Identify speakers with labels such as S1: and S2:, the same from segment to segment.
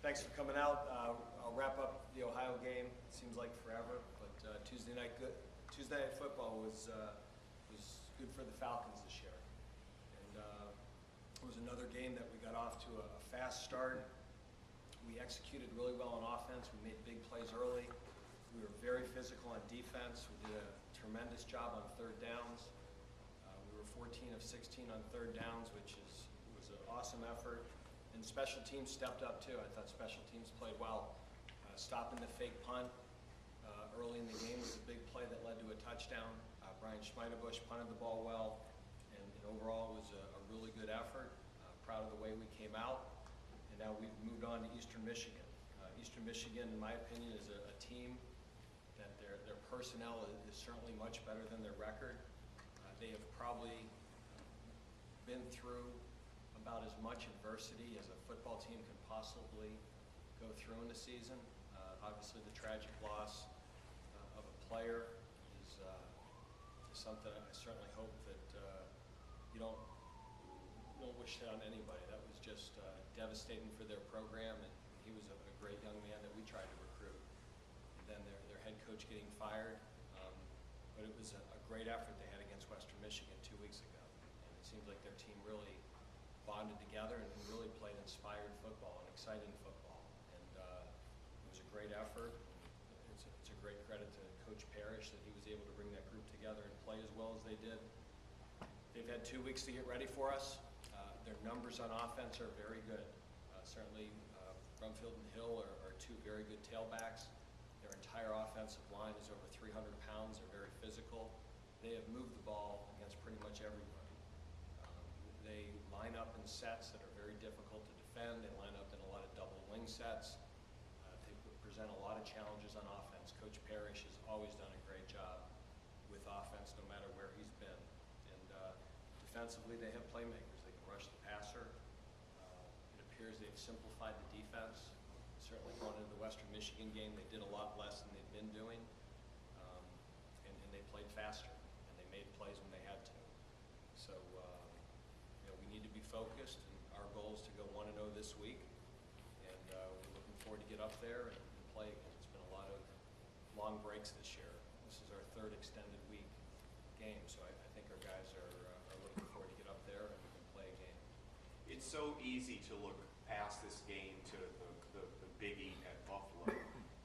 S1: Thanks for coming out. I'll wrap up the Ohio game. It seems like forever, but Tuesday night football was good for the Falcons this year. And it was another game that we got off to a fast start. We executed really well on offense. We made big plays early. We were very physical on defense. We did a tremendous job on third downs. We were 14 of 16 on third downs, which was an awesome effort. And special teams stepped up too. I thought special teams played well. Stopping the fake punt early in the game was a big play that led to a touchdown. Brian Schmeinebusch punted the ball well, and overall it was a really good effort. Proud of the way we came out. And now we've moved on to Eastern Michigan. Eastern Michigan, in my opinion, is a team that their personnel is certainly much better than their record. They have probably been through about as much adversity as a football team can possibly go through in the season. Obviously, the tragic loss of a player is something I certainly hope that you don't wish that on anybody. That was just devastating for their program, and he was a great young man that we tried to recruit. And then their head coach getting fired, but it was a great effort they had against Western Michigan 2 weeks ago. And it seems like their team really bonded together and really played inspired football and exciting football. And it was a great effort. It's a great credit to Coach Parrish that he was able to bring that group together and play as well as they did. They've had 2 weeks to get ready for us. Their numbers on offense are very good. Certainly, Brumfield and Hill are two very good tailbacks. Their entire offensive line is over 300 pounds. They're very physical. They have moved the ball against pretty much everybody. They line up in sets that are very difficult to defend. They line up in a lot of double wing sets. They present a lot of challenges on offense. Coach Parrish has always done a great job with offense no matter where he's been. And defensively, they have playmakers. They can rush the passer. It appears they've simplified the defense. Certainly going into the Western Michigan game, they did a lot less than they'd been doing. And they played faster, and they made plays when they had to. So we need to be focused, and our goal is to go 1-0 this week. And we're looking forward to get up there and play again. It's been a lot of long breaks this year. This is our third extended week game, so I think our guys are looking forward to get up there and play a game.
S2: It's so easy to look past this game to the biggie at Buffalo.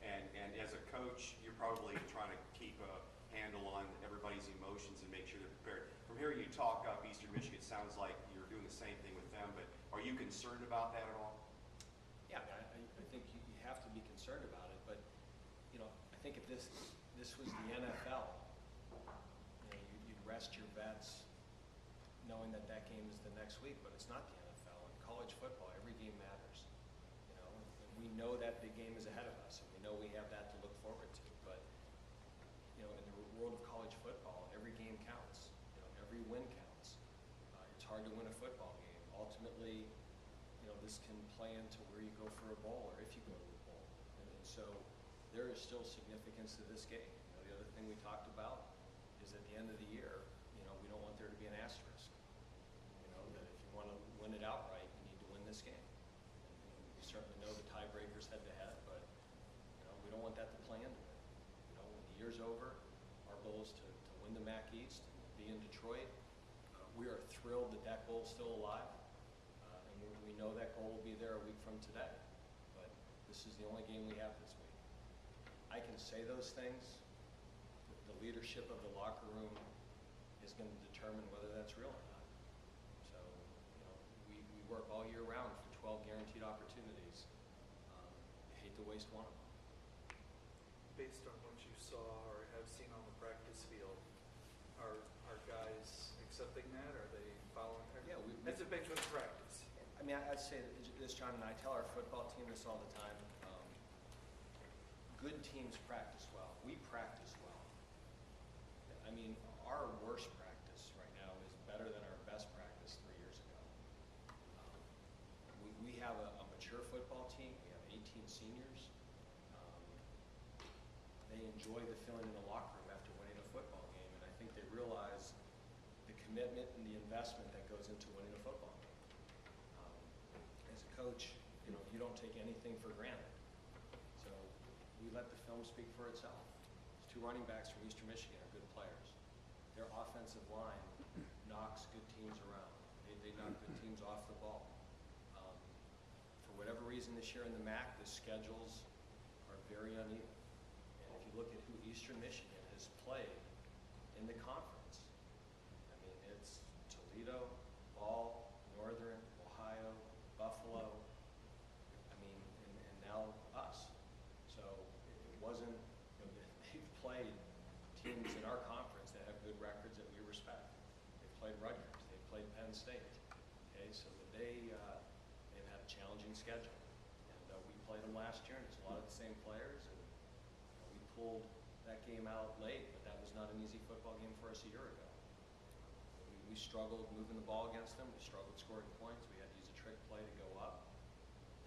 S2: And as a coach, you're probably trying to keep a handle on everybody's emotions and make sure they're prepared. From hearing you talk up Eastern Michigan, it sounds like you're doing the same thing with them, but are you concerned about that at all?
S1: Yeah, I think you have to be concerned about it, but I think if this was the NFL, you'd rest your vets knowing that game is the next week, but it's not the NFL. In college football, every game matters. And we know that big game is ahead of us, and we know we have that to look forward to. But in the world of college football, every game counts. Every win counts. It's hard to win a football game. Ultimately, this can play into where you go for a bowl, or if you go to a bowl. And so there is still significance to this game. The other thing we talked about is at the end of the year, we don't want there to be an asterisk. That if you want to win it outright, you need to win this game. And we certainly know the tiebreakers head to head, but we don't want that to play into it. When the year's over, our goal is to win the MAC East and be in Detroit. We are thrilled that goal is still alive, and we know that goal will be there a week from today. But this is the only game we have this week. I can say those things. The leadership of the locker room is going to determine whether that's real or not. So, we work all year round for 12 guaranteed opportunities. I hate to waste one of them.
S3: Based on what you saw or have seen on the practice field, are guys accepting that? Are they following?
S1: Yeah,
S3: has it been good practice?
S1: I mean, I'd say this, John, and I tell our football team this all the time. Good teams practice well. We practice well. I mean, our worst practice right now is better than our best practice 3 years ago. We have a mature football team. We have 18 seniors. They enjoy the feeling in the locker room after winning a football game, and I think they realize the commitment and the investment that goes into winning a football game. As a coach, you you don't take anything for granted. So we let the film speak for itself. These two running backs from Eastern Michigan are good players. Their offensive line knocks good teams around. They knock good teams off the ball. For whatever reason this year in the MAC, the schedules are very uneven. And if you look at who Eastern Michigan has played in the conference, I mean, it's Toledo, Ball, Northern, Ohio, Buffalo, I mean, and now us. So it wasn't, they've played teams in our conference that have good records that we respect. They've played Rutgers, they've played Penn State, okay, so that they've had a challenging schedule. And we played them last year, and it's a lot of the same players, and we pulled that game out late, but that was not an easy football game for us a year ago. We struggled moving the ball against them, we struggled scoring points, we had to use a trick play to go up,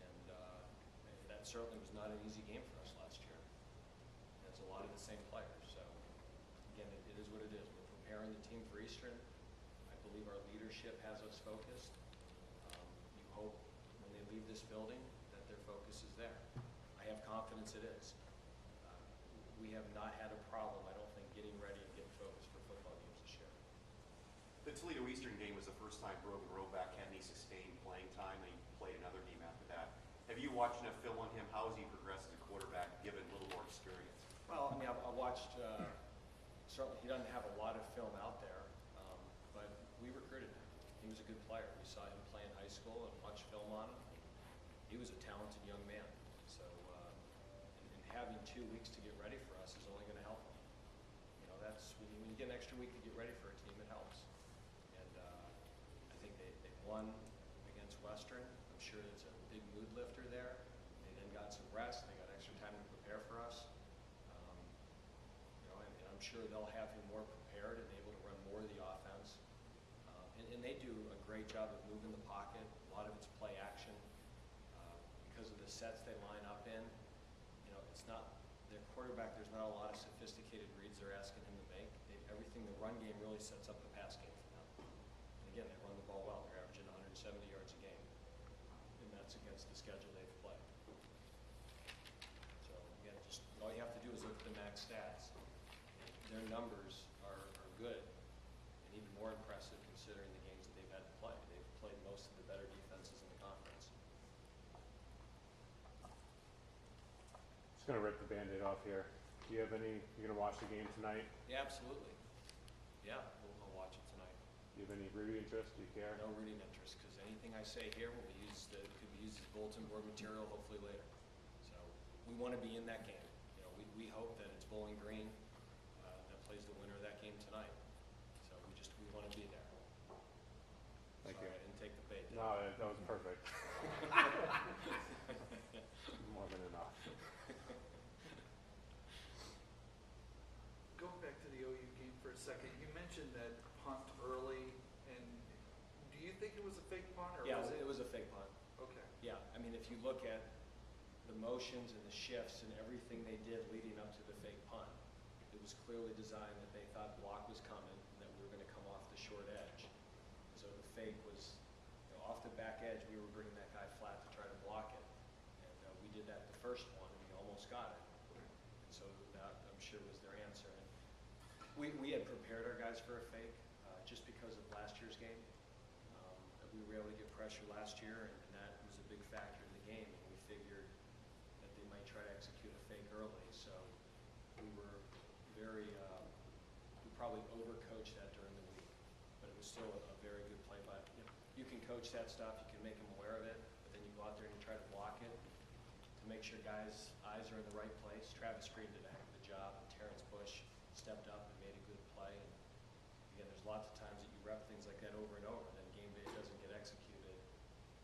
S1: and that certainly was not an easy game for us last year. And it's a lot of the same players, so again, it is what it is. We're preparing the team for Eastern. I believe our leadership has us focused. You hope when they leave this building that their focus is there. I have confidence it is. We have not had a problem, I don't think, getting ready and getting focused for football games this year.
S2: The Toledo Eastern game was the first time Brogan Roback had any sustained playing time, and he played another game after that. Have you watched enough film on him? How has he progressed as a quarterback, given a little more experience?
S1: Well, I mean, I watched, certainly he doesn't have a lot of film out there, but we recruited him. He was a good player. We saw him play in high school and watched film on him. He was a talented young man. So, and having 2 weeks to get ready for us is only going to help him. You know, that's, when you get an extra week to get ready for a team, it helps. And I think they won against Western. I'm sure it's a big mood lifter there. They then got some rest. They got extra time to prepare for us. You know, and I'm sure they'll have him more prepared and able to run more of the offense. And they do a great job of moving the pocket. A lot of it's play action. Because of the sets they line up in, you know, it's not, their quarterback, there's not a lot of sophisticated reads they're asking him to make. Everything, the run game really sets up the pass game for them. And again, they run the ball well. They're averaging 170 yards a game. And that's against the schedule they've played. So again, just all you have to do is look at the max stats. Their numbers are good, and even more impressive considering the games that they've had to play. They've played most of the better defenses in the conference.
S4: Just gonna rip the Band-Aid off here. Do you have any, you're gonna watch the game tonight?
S1: Yeah, absolutely. Yeah, we'll watch it tonight.
S4: Do you have any rooting interest? Do you care?
S1: No rooting interest, because anything I say here will be used, could be used as bulletin board material hopefully later. So we want to be in that game. You know, we hope that it's Bowling Green that plays the winner of that game tonight. So we want to be there.
S4: Thank
S1: Sorry,
S4: you.
S1: I didn't take the bait.
S4: No, that was perfect. More than enough.
S3: Going back to the OU game for a second, you mentioned that punt early, and do you think it was a fake punt, or
S1: Yeah,
S3: was
S1: it was a fake punt.
S3: Okay.
S1: Yeah, I mean, if you look at the motions and the shifts and everything they did leading up to the fake punt, it was clearly designed that they thought block was coming and that we were going to come off the short edge. So the fake was, you know, off the back edge, we were bringing that guy flat to try to block it. And we did that the first one, and we almost got it. And so that, I'm sure, was their answer. And we had prepared our guys for a fake just because of last year's game. We were able to get pressure last year, and that was a big factor in the game. And we figured that they might try to execute a fake early. So we were very, we probably overcoached that during the week. But it was still a very good play by, you can coach that stuff, you can make them aware of it, but then you go out there and you try to block it to make sure guys' eyes are in the right place. Travis Green did a heck of a job, and Terrence Bush stepped up and made a good play. And again, there's lots of times that you rep things like that over and over, and then game day doesn't get executed.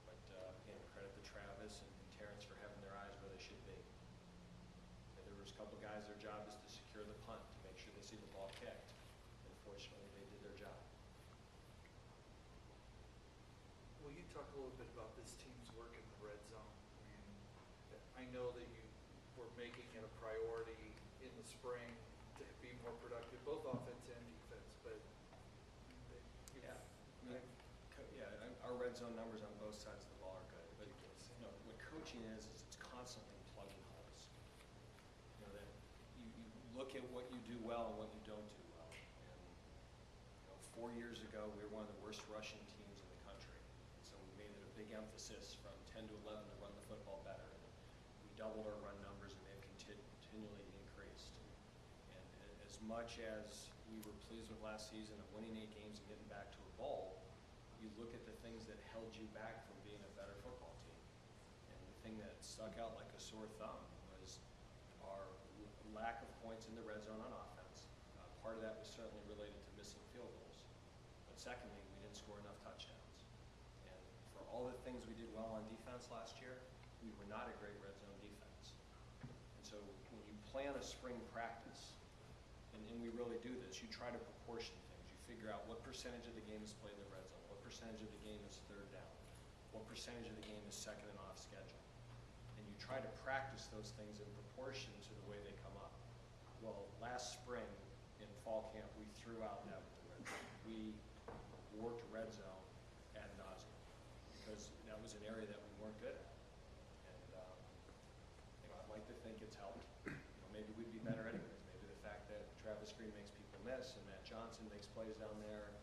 S1: But again, credit to Travis and Terrence for having their eyes where they should be. And there was a couple guys, their job is to secure the punt, to make sure they see the ball kicked. And fortunately, they did their job.
S3: Will you talk a little bit about this team's work in the red zone? I know that you were making it a priority in the spring to be more productive, both offense and defense, but
S1: Our red zone numbers on both sides of the ball are good. But you know, what Coach routine is it's constantly plugging holes. You know, that you look at what you do well and what you don't do well. And, you know, 4 years ago, we were one of the worst rushing teams in the country. So we made it a big emphasis from 10 to 11 to run the football better. And we doubled our run numbers, and they've continually increased. And as much as we were pleased with last season of winning 8 games and getting back to a bowl, you look at the things that held you back from being a better football team. And the thing that stuck out like a sore thumb was our lack of points in the red zone on offense. Part of that was certainly related to missing field goals. But secondly, we didn't score enough touchdowns. And for all the things we did well on defense last year, we were not a great red zone defense. And so when you plan a spring practice, and we really do this, you try to proportion things. You figure out what percentage of the game is played in the red zone, what percentage of the game is third down, what percentage of the game is second and off schedule. And you try to practice those things in proportion to the way they come up. Well, last spring in fall camp, we threw out that with the red zone. We worked red zone ad nauseum because that was an area that we weren't good at. And you know, I'd like to think it's helped. You know, maybe we'd be better anyways. Maybe the fact that Travis Green makes people miss and Matt Johnson makes plays down there, and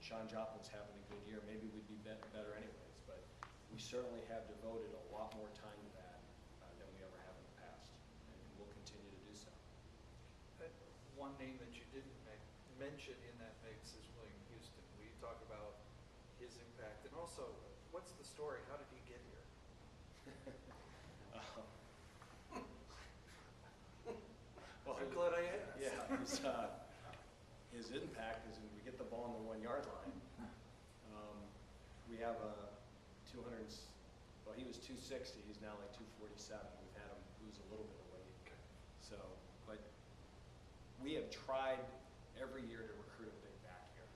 S1: Sean Joplin's having a good year, maybe we'd be better anyways. But we certainly have devoted a lot more time to that than we ever have in the past, and we'll continue to do so.
S3: One name that you didn't mention in that mix is William Houston. Will you talk about his impact? And also, what's the story? How did he get here?
S1: Well,
S3: I'm glad I asked.
S1: Yeah, his impact is when we get the ball on the 1 yard line. We have a 200, well, he was 260, he's now like 247. We've had him lose a little bit of weight. So, but we have tried every year to recruit a big back here.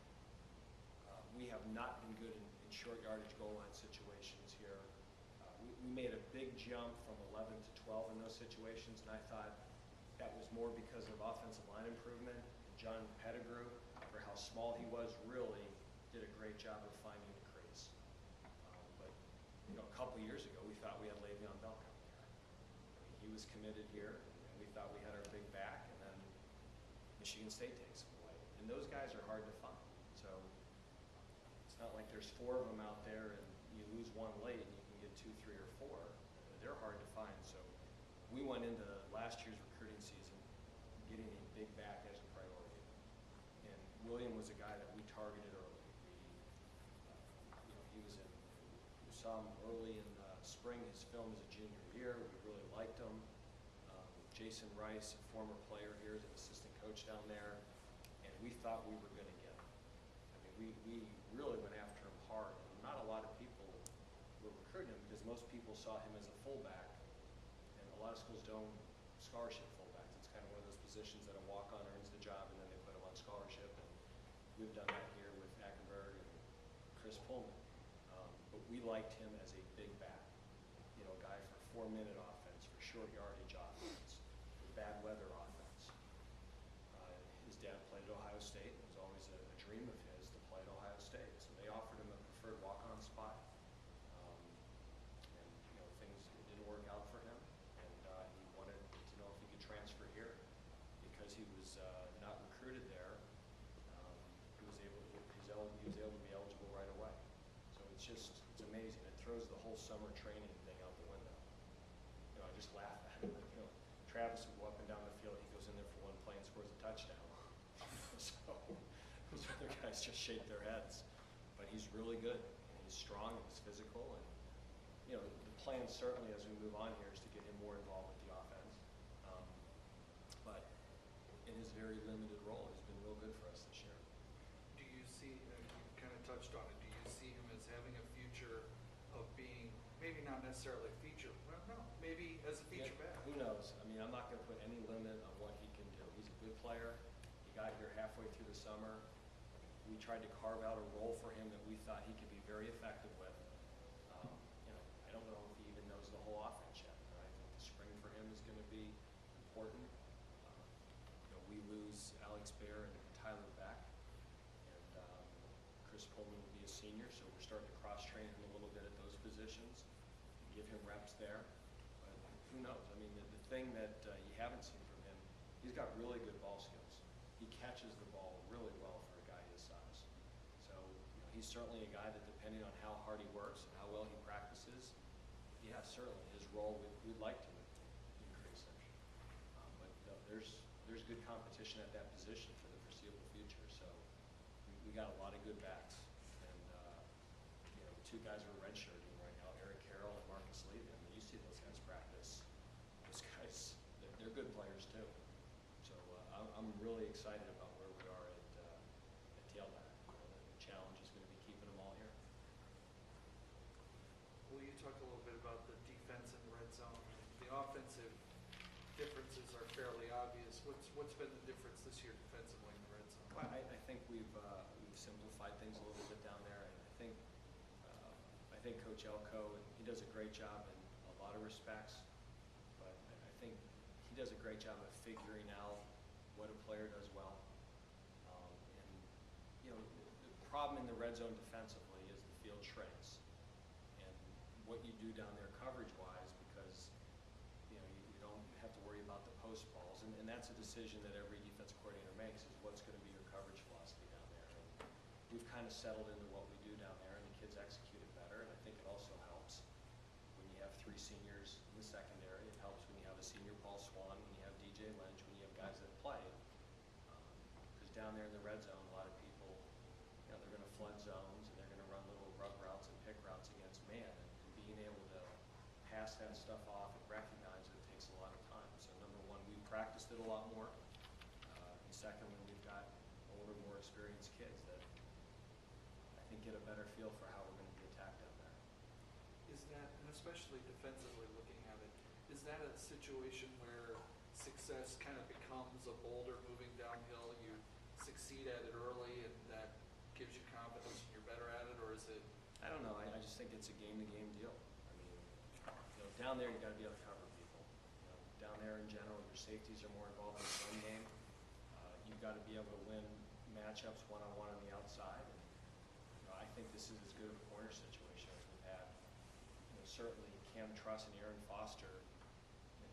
S1: We have not been good in short yardage goal line situations here. We made a big jump from 11 to 12 in those situations, and I thought that was more because of offensive line improvement. John Pettigrew, for how small he was, really did a great job of finding the crease. But you know, a couple years ago, we thought we had Le'Veon Bell coming here. I mean, he was committed here, and we thought we had our big back, and then Michigan State takes him away. And those guys are hard to find. So it's not like there's 4 of them out there, and you lose one late, and you can get 2, 3, or 4. They're hard to find. So we went into last year's recruiting season getting a big back as a priority. And William was a guy that we targeted early. You know, we saw him early in the spring, his film as a junior year. We really liked him. Jason Rice, a former player here, is an assistant coach down there, and we thought we were going to get him. I mean, we really went after him hard. And not a lot of people were recruiting him because most people saw him as a fullback, and a lot of schools don't scholarship fullbacks. It's kind of one of those positions that a walk-on earns the job, and then they put him on scholarship. And we've done that here with Ackenberg and Chris Pullman. But we liked him as a big back, you know, a guy for 4-minute offense, for short yardage offense, for bad weather offense. His dad played at Ohio State. It was always a dream of his to play at Ohio State. So they offered him a preferred walk-on spot. And, you know, things didn't work out for him. And he wanted to know if he could transfer here because he was not recruited there. He was able to be eligible right away. So it's amazing. It throws the whole summer training thing out the window. You know, I just laugh at it. You know, Travis would go up and down the field. He goes in there for one play and scores a touchdown. So those other guys just shake their heads. But he's really good. And he's strong and he's physical. And you know, the plan certainly as we move on here is to get him more involved with the offense. But in his very limited role, he's been real good for us this year.
S3: Do you see, you kind of touched on it, do you see him as having a future of being, maybe not necessarily a feature, well, no, maybe as a feature back?
S1: Who knows? I mean, I'm not going to put any limit on what he can do. He's a good player. He got here halfway through the summer. We tried to carve out a role for him that we thought he could be very effective with. You know, I don't know if he even knows the whole offense yet. I think the spring for him is going to be important. You know, we lose Alex Baer and Tyler Beck, and Chris Pullman will be a senior, so we're starting to cross-train him a little bit at those positions. give him reps there. But who knows? I mean, the thing that you haven't seen from him, he's got really good ball skills. He catches the ball really well for a guy his size. So he's certainly a guy that, depending on how hard he works and how well he practices, yeah, certainly his role, we'd like to increase it. But there's good competition at that position for the foreseeable future. So we got a lot of good backs. And the two guys we're redshirting right now, Eric Carroll and Marcus Levy. I mean, you see those guys practice. Those guys, they're good players too. So I'm really excited about where we are at tailback. The challenge is going to be keeping them all here.
S3: Will you talk a little bit about the defense in the red zone? The offensive differences are fairly obvious. What's been the difference this year defensively in the red zone?
S1: Well, I think we've simplified things a little bit down there. I think Coach Elko, and he does a great job in a lot of respects, but I think he does a great job of figuring out what a player does well. The problem in the red zone defensively is the field shrinks, and what you do down there coverage-wise, because you don't have to worry about the post balls, and that's a decision that every defensive coordinator makes, is what's going to be your coverage philosophy down there. And we've kind of settled into what we do down there, and the kids execute it better, and I think it also helps when you have three seniors in the secondary. It helps when you have a senior Paul Swan, when you have DJ Lynch, when you have guys that play. Because down there in the red zone, a lot of people, they're going to flood zones, and they're going to run little rub routes and pick routes against man, and being able to pass that stuff off and recognize it takes a lot of time. So number one, we've practiced it a lot more. And secondly, we've got older, more experienced kids that I think get a better feel for how we're going to be attacked down there.
S3: Is that, and especially defensively looking at it, is that a situation where success kind of becomes a boulder moving downhill? You succeed at it early and that gives you confidence and you're better at it, or is it?
S1: I don't know. I just think it's a game-to-game deal. I mean, down there you got to be able to cover people. Down there in general, your safeties are more involved in the run game. You've got to be able to win matchups one-on-one on the outside. And, I think this is as good of a corner situation as we've had. Certainly Cam Truss and Aaron Foster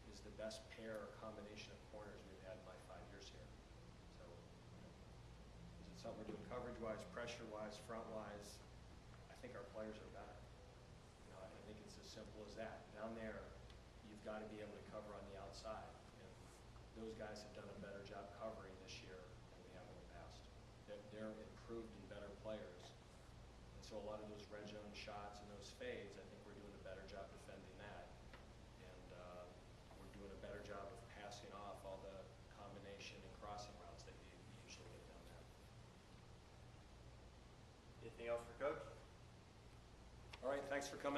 S1: is the best pair or combination of corners we've had in my 5 years here. So, is it something we're doing coverage-wise, pressure-wise, front-wise? I think our players are better. I think it's as simple as that. Down there, you've got to be able to cover on the outside. And those guys have done a better job covering this year than we have in the past. They're improved and better players. And so a lot of those red zone shots and those fades, I think we're doing a better job defending that. And we're doing a better job of passing off all the combination and crossing routes that you usually get down there.
S5: Anything else for Coach?
S1: All right, thanks for coming out.